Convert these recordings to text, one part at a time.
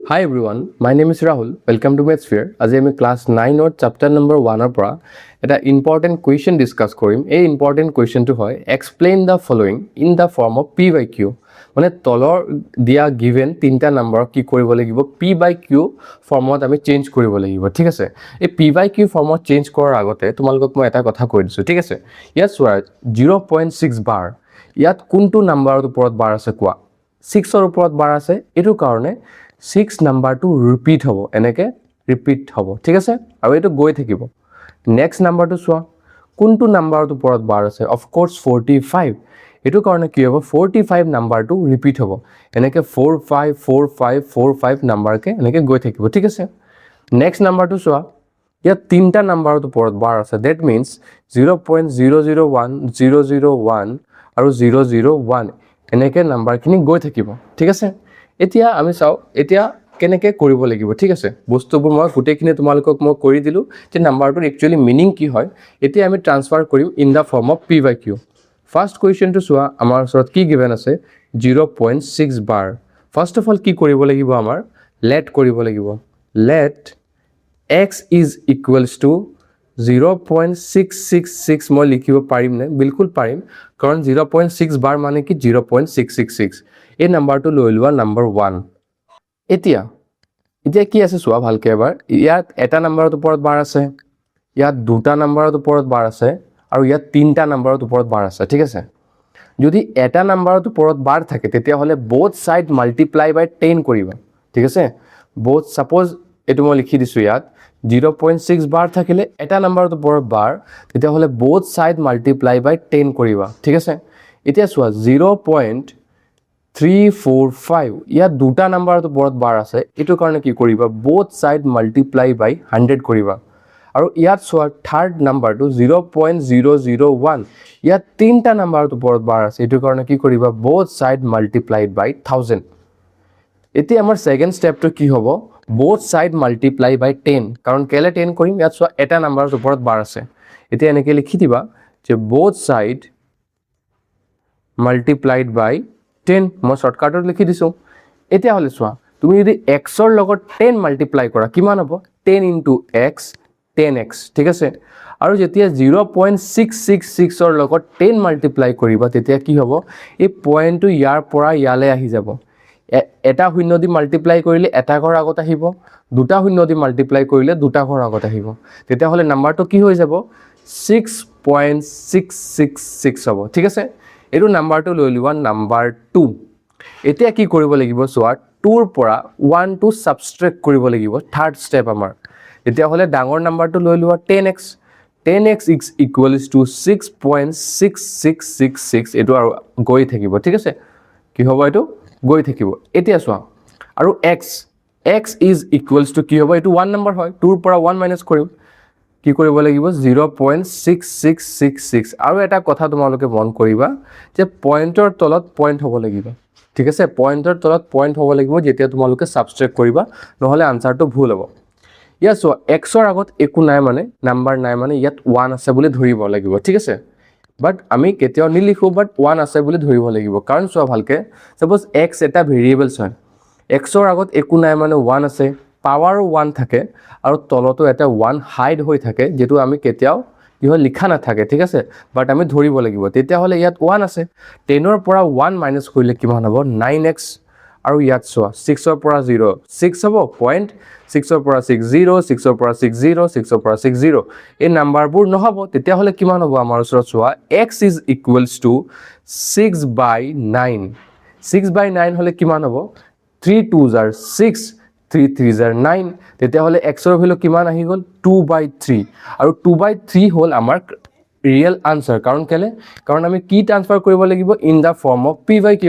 Hi everyone, my name is Rahul. Welcome to MathSphere. আজি আমি class 9 or chapter number 1 ৰ পৰা এটা important question discuss কৰিম. এই important question টো হয় explain the following in the form of p by q. মানে তলৰ দিয়া given তিনটা নম্বৰ কি কৰিব লাগিব p by q ফৰ্মত আমি চেঞ্জ কৰিব লাগিব, ঠিক আছে? এই p by q ফৰ্মত চেঞ্জ কৰাৰ আগতে তোমালোকক মই এটা কথা কৈ দিছো, ঠিক আছে? ইয়াত চোৱা 0.6 বাৰ ইয়াত কোনটো নম্বৰৰ ওপৰত বাৰ আছে কোৱা 6 ৰ ওপৰত বাৰ আছে এটো কাৰণে 6 number to repeat hobo eneke repeat hobo thik ase aru etu goi thakibo next number to swa kuntu number to porot bar ase of course 45 etu karone ki hobo 45 number to repeat hobo eneke 454545 number ke eneke goi thakibo thik ase next number to swa ya tinta number to porot bar ase that means 0.001 001 aru 001 eneke number kini goi thakibo thik ase এতিয়া আমি চাও এতিয়া কেনেকৈ কৰিব লাগিব, ঠিক আছে? বস্তুবোৰ মই গুটেখিনি তোমালোকক মই কৰি দিলো যে নাম্বাৰটোৰ একচুয়ালি মিনিং কি হয় এতিয়া আমি ট্ৰান্সফাৰ কৰিম in the form of p by q first কোৱেশ্চনটো চোৱা আমাৰ ওচৰত কি গিভেন আছে 0.6 বাৰ ফাৰ্স্ট অফ অল কি কৰিব লাগিব আমাৰ লেট কৰিব লাগিব late x is equals to 0.666 মই লিখিব পাৰিম নে বিলকুল পাৰিম কাৰণ 0.6 বাৰ মানে কি 0.666 এই নাম্বাৰটো লৈ লোৱা নাম্বাৰ 1 এতিয়া কি আছে চোৱা ভালকে এবাৰ ইয়াত এটা নাম্বাৰৰ ওপৰত বাৰ আছে ইয়াত দুটা নাম্বাৰৰ ওপৰত বাৰ আছে আৰু ইয়াত তিনটা নাম্বাৰৰ ওপৰত বাৰ আছে, ঠিক আছে? যদি এটা নাম্বাৰৰ ওপৰত বাৰ থাকে তেতিয়া হলে both side multiply by 10 কৰিবা, ঠিক আছে? both suppose এটো মই লিখি দিছো ইয়াত 0.6 বাৰ থাকিলে এটা নাম্বাৰৰ ওপৰত বাৰ তেতিয়া হলে both side multiply by 10 কৰিবা, ঠিক আছে? এতিয়া চোৱা 0.345 ইয়াত দুটা নাম্বাৰৰ ওপৰত বাৰ আছে এটো কাৰণে কি কৰিবা both side multiply by 100 কৰিবা আৰু ইয়াত চোৱা থাৰ্ড নাম্বাৰটো 0.001 ইয়াত তিনটা নাম্বাৰৰ ওপৰত বাৰ আছে এটো কাৰণে কি কৰিবা both side multiplied by 1000 এতিয়া আমাৰ সেকেন্ড স্টেপটো কি হ'ব both side multiply by 10 কাৰণ কেলে 10 কৰিম ইয়াত চোৱা এটা নাম্বাৰৰ ওপৰত বাৰ আছে এতিয়া এনেকৈ লিখি দিবা যে both side multiplied by 10 মই শর্টকাটত লিখি দিছো এতিয়া হলে চোৱা তুমি যদি x ৰ লগত 10 মাল্টিপ্লাই কৰা কিমান হ'ব 10 into x 10x, ঠিক আছে? আৰু যেতিয়া 0.666 ৰ লগত 10 মাল্টিপ্লাই কৰিবা তেতিয়া কি হ'ব এই পইণ্টটো ইয়াৰ পৰা ইয়ালে আহি যাব এটা শূন্য দি মাল্টিপ্লাই কৰিলে এটা ঘৰ আগত আহিব দুটা শূন্য দি মাল্টিপ্লাই কৰিলে দুটা ঘৰ আগত আহিব তেতিয়া হলে নাম্বাৰটো কি হৈ যাব 6.666 হ'ব, ঠিক আছে? এটো নাম্বাৰটো লৈ লিবা নাম্বাৰ 2 এতিয়া কি কৰিব লাগিব চোৱা 2 ৰ পৰা 1 টু সাবট্ৰেক্ট কৰিব লাগিব থাৰ্ড স্টেপ আমাৰ এতিয়া হলে ডাঙৰ নাম্বাৰটো লৈ লোৱা 10x 10x is equals to 6.6666 এটো আৰু গৈ থাকিব, ঠিক আছে? কি হ'ব এটো গৈ থাকিব এতিয়া চোৱা আৰু x is equals to কি হ'ব এটো 1 নম্বৰ হয় 2 ৰ পৰা 1 মাইনাস কৰিম কি কৰিব লাগিব 0.6666 আৰু এটা কথা তোমালোকে মন কৰিবা যে পইণ্টৰ তলত পইণ্ট হ'ব লাগিব, ঠিক আছে? পইণ্টৰ তলত পইণ্ট হ'ব লাগিব যেতিয়া তোমালোকে সাবট্ৰেক্ট কৰিবা নহলে আনসাৰটো ভুল হ'ব ইয়া সো x ৰ আগত একো নাই মানে নাম্বাৰ নাই মানে ইয়াত 1 আছে বুলি ধৰিব লাগিব, ঠিক আছে? বাট আমি কেতিয়াও নিলিখো বাট 1 আছে বুলি ধৰিব লাগিব কাৰণ চোৱা ভালকে সাপোজ x এটা ভেৰিয়েবলছ হয় x ৰ আগত একো নাই মানে 1 আছে পাৱাৰ 1 থাকে আৰু তলতো এটা 1 হাইড হৈ থাকে যেটো আমি কেতিয়াও কি হয় লিখা না থাকে, ঠিক আছে? বাট আমি ধৰিব লাগিব তেতিয়া হলে ইয়াত 1 আছে 10 ৰ পৰা 1 মাইনাস কৰিলে কিমান হ'ব 9x আৰু ইয়াত চোৱা 6 ৰ পৰা 0 6 হ'ব পইণ্ট 6 ৰ পৰা 6 0 6 ৰ পৰা 6 0 6 ৰ পৰা 6 0 এই নাম্বাৰবোৰ নহব তেতিয়া হলে কিমান হ'ব আমাৰ ওচৰত চোৱা x is equals to 6/9 6/9 হলে কিমান হ'ব 3 2s are 6 3 3s are 9 তেতিয়া হলে x ৰ ভ্যালু কিমান আহি গল 2/3 আৰু 2/3 হল আমাৰ ৰিয়েল আনসাৰ কাৰণ কেলে কাৰণ আমি কি ট্ৰান্সফাৰ কৰিব লাগিব in the form of p by q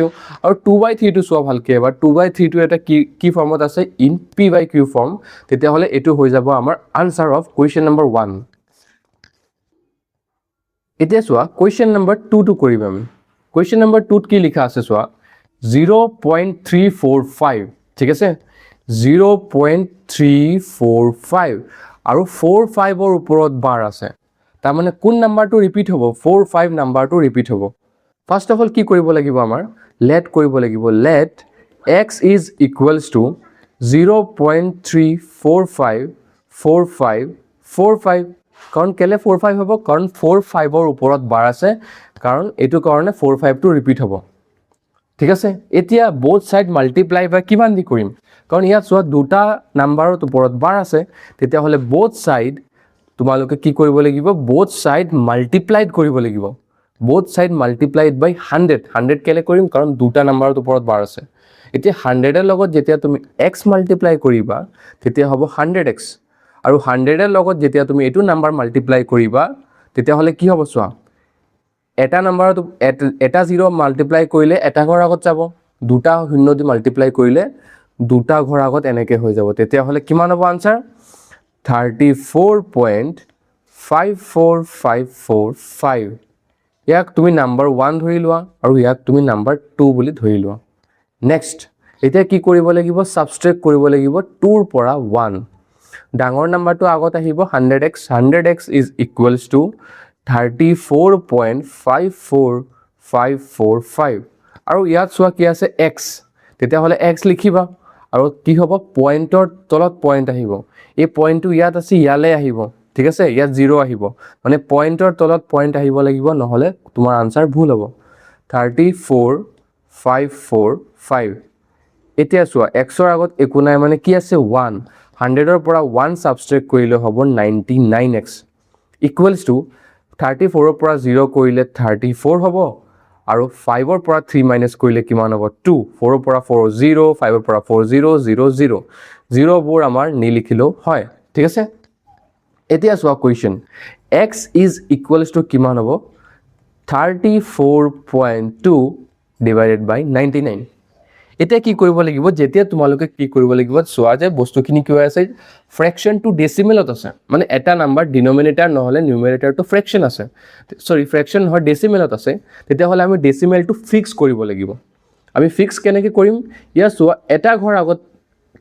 আৰু 2/3 টো চোৱা ভালকে এবাৰ 2/3 টো এটা কি ফৰ্মত আছে in p by q form তেতিয়া হলে এটো হৈ যাব আমাৰ আনসাৰ অফ কোৱেশ্চন নম্বৰ 1 এতিয়া চোৱা কোৱেশ্চন নম্বৰ 2 টো কৰিম আমি কোৱেশ্চন নম্বৰ 2 ত কি লিখা আছে চোৱা 0.345, ঠিক আছে? 0.345 আৰু 45 ৰ ওপৰত বাৰ আছে তাৰ মানে কোন নাম্বাৰটো ৰিপিট হ'ব 45 নাম্বাৰটো ৰিপিট হ'ব ফাৰ্স্ট অফ অল কি কৰিব লাগিব আমাৰ লেট কৰিব লাগিব late x is equals to 0.3454545 কাৰণ কেলে 45 হ'ব কাৰণ 45 ৰ ওপৰত বাৰ আছে কাৰণ এটো কাৰণে 45 টো ৰিপিট হ'ব ঠিক আছে এতিয়া both side multiply by কিমান দি কৰিম কাৰণ ইয়াত সোৱা দুটা নাম্বাৰৰ ওপৰত বাৰ আছে তেতিয়া হলে both side তোমালোকে কি কৰিব লাগিব both side multiplied কৰিব লাগিব both side multiplied by 100 কেলে কৰিম কাৰণ দুটা নাম্বাৰৰ ওপৰত বাৰ আছে এতিয়া 100 এৰ লগত যেতিয়া তুমি x multiply কৰিবা তেতিয়া হ'ব 100x আৰু 100 এৰ লগত যেতিয়া তুমি এটো নাম্বাৰ multiply কৰিবা তেতিয়া হলে কি হ'ব সোৱা এটা নাম্বাৰত এটা 0 মাল্টিপ্লাই কৰিলে এটা ঘৰ আগত যাব দুটা শূন্য দি মাল্টিপ্লাই কৰিলে দুটা ঘৰ আগত এনেকে হৈ যাব তেতিয়া হলে কিমান হ'ব আনসাৰ 34.54545 ইয়াক তুমি নাম্বাৰ 1 ধৰি লোৱা আৰু ইয়াক তুমি নাম্বাৰ 2 বুলি ধৰি লোৱা নেক্সট এতিয়া কি কৰিব লাগিব সাবট্ৰেক্ট কৰিব লাগিব 2 ৰ পৰা 1 ডাঙৰ নাম্বাৰটো আগত আহিব 100x is equals to 34.54545 আৰু ইয়াত সোৱা কি আছে x তেতিয়া হলে x লিখিবা আৰু কি হ'ব পয়েন্টৰ তলত পয়েন্ট আহিব এই পয়েন্টটো ইয়াত আছে ইয়ালে আহিব ঠিক আছে ইয়াত 0 আহিব মানে পয়েন্টৰ তলত পয়েন্ট আহিব লাগিব নহলে তোমাৰ আনসাৰ ভুল হ'ব 34545 এতিয়া সোৱা x ৰ আগত একো নাই মানে কি আছে 1 100 ৰ পৰা 1 সাবট্ৰেক্ট কৰিলে হ'ব 99x equals to 34 ৰ পৰা 0 কৰিলে 34 হ'ব আৰু 5 ৰ পৰা 3 মাইনাস কৰিলে কিমান হ'ব 2 4 ৰ পৰা 4 0 5 ৰ পৰা 4 0 0 0 0 বোৰ আমাৰ নিলিখিলো হয় ঠিক আছে এতিয়া সোৱা question x is equals to কিমান হ'ব 34.2 divided by 99 এতিয়া কি কৰিব লাগিব যেতিয়া তোমালোকে কি কৰিব লাগিব সোৱা যে বস্তুখিনি কি হৈ আছে ফ্ৰেকশন টু ডেসিমেলত আছে মানে এটা নাম্বাৰ ডিনোমিনেটৰ নহলে নিউমাৰেটৰ টু ফ্ৰেকশন আছে সৰি ফ্ৰেকশন হয় ডেসিমেলত আছে তেতিয়া হলে আমি ডেসিমেল টু ফিক্স কৰিব লাগিব আমি ফিক্স কেনেকৈ কৰিম ইয়া সোৱা এটা ঘৰ আগত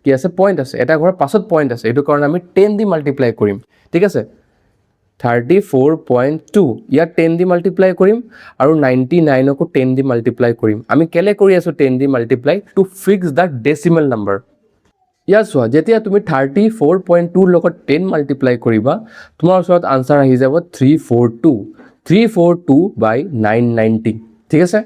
কি আছে পয়েন্ট আছে এটা ঘৰ পাছত পয়েন্ট আছে এটো কাৰণ আমি 10 দি মাল্টিপ্লাই কৰিম ঠিক আছে 34.2 ইয়া 10 দি মাল্টিপ্লাই কৰিম আৰু 99 কো 10 দি মাল্টিপ্লাই কৰিম আমি কেলে কৰি আছো 10 দি multiply to fix the decimal number ইয়া সোৱা যেতিয়া তুমি 34.2 লগত 10 মাল্টিপ্লাই কৰিবা তোমাৰ ওচৰত আনসাৰ আহি যাব 342 by 990 ঠিক আছে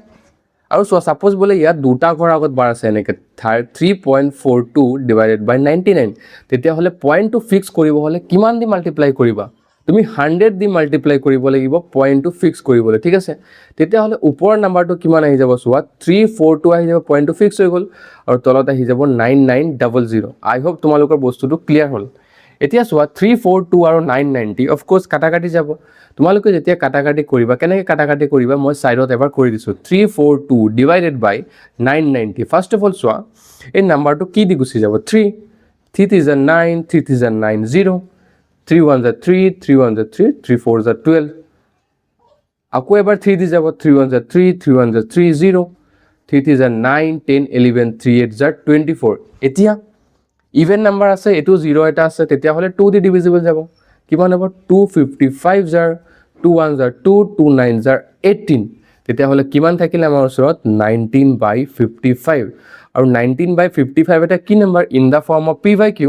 আৰু সোৱা সাপোজ বলে ইয়া দুটা ঘৰ আগত বাৰ আছে এনেকে 3.42 divided by 99 তেতিয়া হলে পয়েন্ট টু ফিক্স কৰিব হলে কিমান দি মাল্টিপ্লাই কৰিবা তুমি 100 দি মাল্টিপ্লাই কৰিব লাগিব পয়েন্ট টু ফিক্স কৰিবলৈ ঠিক আছে তেতিয়া হলে ওপৰৰ নাম্বাৰটো কিমান আহি যাব সোৱা 342 আহি যাব পয়েন্ট টু ফিক্স হৈ গল আৰু তলত আহি যাব 9900 আই হোপ তোমালোকৰ বস্তুটো ক্লিয়াৰ হল এতিয়া সোৱা 342 আৰু 990 অফ কোৰ্স কাটাকাটি যাব তোমালোকে যেতিয়া কাটাকাটি কৰিবা কেনেকৈ কাটাকাটি কৰিবা মই সাইডত এবাৰ কৰি দিছো 342 divided by 990 first of all সোৱা এই নাম্বাৰটো কি দি গুছি যাব 3 3 is 9 3 is 90 3 1s are 3 3 1s are 3 3 4s are 12 আকৌ এবাৰ 3 দি যাব 3 1s are 3 3 1s are 3 0 3 is 9 10 11 3 8s are 24 এতিয়া ইভেন নাম্বাৰ আছে এটো 0 এটা আছে তেতিয়া হলে 2 দি ডিভিজিবল যাব কিমান হ'ব 255s are 2 1s are 2 2 9s are 18 তেতিয়া হলে কিমান থাকিলে আমাৰ ওচৰত 19/55 আৰু 19/55 এটা কি number in the form of p by q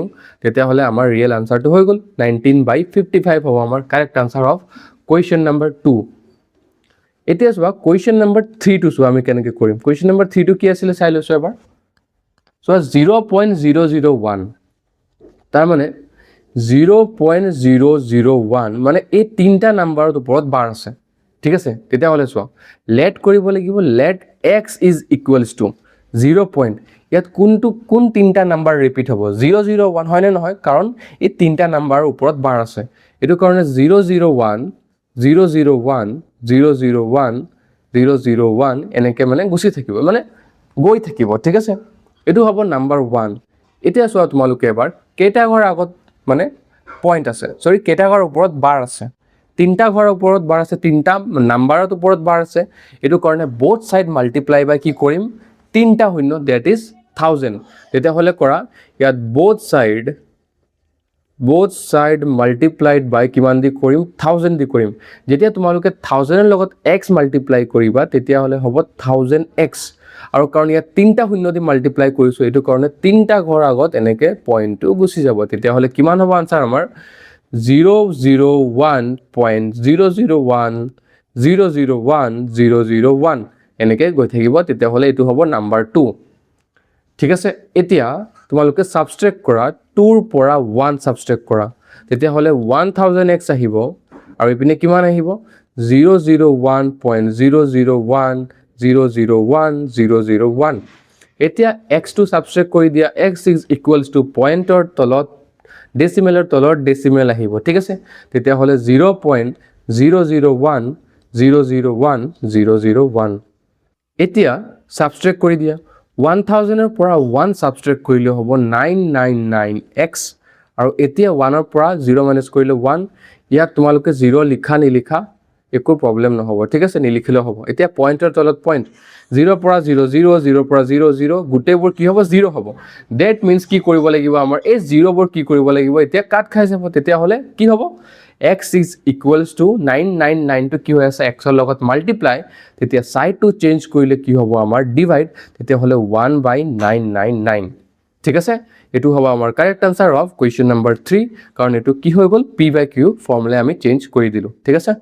তেতিয়া হলে আমাৰ ৰিয়েল আনসাৰটো হৈ গল 19/55 হ'ব আমাৰ correct answer of question number 2 এতিয়া সোৱা কোৱেশ্চন নাম্বাৰ 3 টু সোৱা আমি কেনেকৈ কৰিম কোৱেশ্চন নাম্বাৰ 3 টু কি আছিল চাই লৈছো এবাৰ সোৱা 0.001 তাৰ মানে 0.001 মানে এই তিনটা নাম্বাৰৰ ওপৰত বাৰ আছে ঠিক আছে তেতিয়া হলে সোৱা লেট কৰিব লাগিব late x is equals to 0 point ইয়াত কোন তিনটা নাম্বাৰ ৰিপিট হ'ব 001 হয় নে নহয় কাৰণ এই তিনটা নাম্বাৰৰ ওপৰত বাৰ আছে এটো কাৰণে 001 001 001 001 এনেকে মানে গুছি থাকিব মানে গৈ থাকিব ঠিক আছে এটো হ'ব নাম্বাৰ 1 এতিয়া সোৱা তোমালোকে এবাৰ কেটা ঘৰ আগত মানে পয়েন্ট আছে সৰি কেটা ঘৰ ওপৰত বাৰ আছে তিনটা ঘৰৰ ওপৰত বাৰ আছে তিনটা নাম্বাৰৰ ওপৰত বাৰ আছে এটো কাৰণে both side multiply by কি কৰিম তিনটা শূন্য that is 1000 তেতিয়া হলে কৰা ইয়াত both side both side multiplied by কিমান দি কৰিম 1000 দি কৰিম যেতিয়া তোমালোকে 1000 এৰ লগত x মাল্টিপ্লাই কৰিবা তেতিয়া হলে হ'ব 1000x আৰু কাৰণ ইয়া তিনটা শূন্য দি মাল্টিপ্লাই কৰিছো এটো কাৰণে তিনটা ঘৰ আগত এনেকে পইণ্টটো গুছি যাব তেতিয়া হলে কিমান হ'ব আনসাৰ আমাৰ 001.001 এনেকে গৈ থাকিব তেতিয়া হলে এটো হ'ব নাম্বাৰ 2 ঠিক আছে এতিয়া তোমালোকে সাবট্ৰেক্ট কৰা 2 ৰ পৰা 1 সাবট্ৰেক্ট কৰা তেতিয়া হলে 1000x আহিব আৰু ইপিনে কিমান আহিব 001.001 এতিয়া x টো সাবট্ৰেক্ট কৰি দিয়া x is equals to পইণ্টৰ তলত ডেসিমেলৰ তলত ডেসিমেল আহিব ঠিক আছে তেতিয়া হলে 0.001001001 এতিয়া সাবট্ৰেক্ট কৰি দিয়া 1000 এৰ পৰা 1 সাবট্ৰেক্ট কৰিলে হ'ব 999x আৰু এতিয়া 1 এৰ পৰা 0 মাইনাস কৰিলে 1 ইয়াত তোমালোকে 0 লিখা নিলিখা একো প্ৰবলেম নহব ঠিক আছে নিলিখিলে হ'ব এতিয়া পইণ্টৰ তলত পইণ্ট 0 পৰা 0 0 0 পৰা 0 0 গুটেবোৰ কি হ'ব 0 হ'ব that means কি কৰিব লাগিব আমাৰ এই 0 বোৰ কি কৰিব লাগিব এতিয়া কাট খাই যাব তেতিয়া হলে কি হ'ব x is equals to 999 to কি হৈ আছে x ৰ লগত মাল্টিপ্লাই তেতিয়া সাইড টু চেঞ্জ কৰিলে কি হ'ব আমাৰ ডিভাইড তেতিয়া হলে 1/999 ঠিক আছে এটো হ'ব আমাৰ correct answer of question number 3 কাৰণ এটো কি হৈ গল p/q ফৰ্মুলা আমি চেঞ্জ কৰি দিলো ঠিক আছে